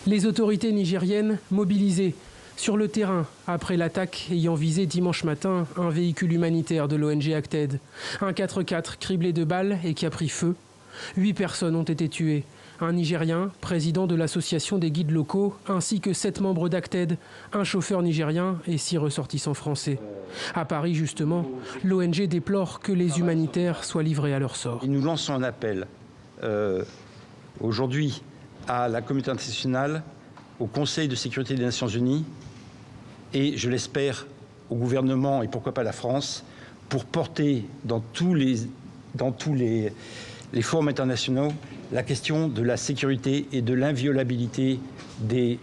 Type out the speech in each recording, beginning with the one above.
Les autorités nigériennes mobilisées sur le terrain après l'attaque ayant visé dimanche matin un véhicule humanitaire de l'ONG Acted. Un 4x4 criblé de balles et qui a pris feu. 8 personnes ont été tuées. Un Nigérien, président de l'association des guides locaux, ainsi que 7 membres d'Acted, un chauffeur nigérien et 6 ressortissants français. À Paris, justement, l'ONG déplore que les humanitaires soient livrés à leur sort. Nous lançons un appel aujourd'hui à la communauté internationale, au Conseil de sécurité des Nations Unies et, je l'espère, au gouvernement et pourquoi pas la France, pour porter dans tous les forums internationaux la question de la sécurité et de l'inviolabilité des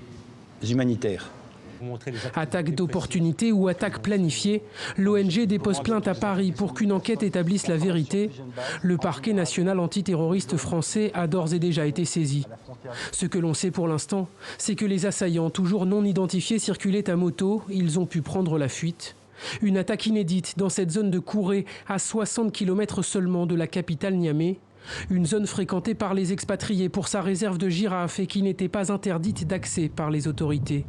humanitaires. Attaque d'opportunité ou attaque planifiée, l'ONG dépose plainte à Paris pour qu'une enquête établisse la vérité. Le parquet national antiterroriste français a d'ores et déjà été saisi. Ce que l'on sait pour l'instant, c'est que les assaillants, toujours non identifiés, circulaient à moto. Ils ont pu prendre la fuite. Une attaque inédite dans cette zone de Kouré, à 60 km seulement de la capitale Niamey. Une zone fréquentée par les expatriés pour sa réserve de girafes et qui n'était pas interdite d'accès par les autorités.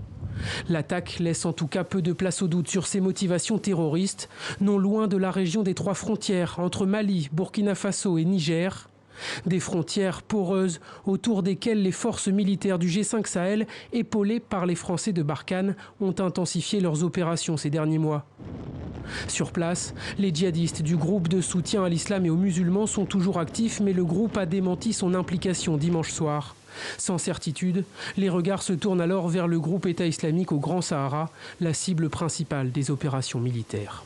L'attaque laisse en tout cas peu de place au doute sur ses motivations terroristes, non loin de la région des 3 frontières entre Mali, Burkina Faso et Niger. Des frontières poreuses autour desquelles les forces militaires du G5 Sahel, épaulées par les Français de Barkhane, ont intensifié leurs opérations ces derniers mois. Sur place, les djihadistes du groupe de soutien à l'islam et aux musulmans sont toujours actifs, mais le groupe a démenti son implication dimanche soir. Sans certitude, les regards se tournent alors vers le groupe État islamique au Grand Sahara, la cible principale des opérations militaires.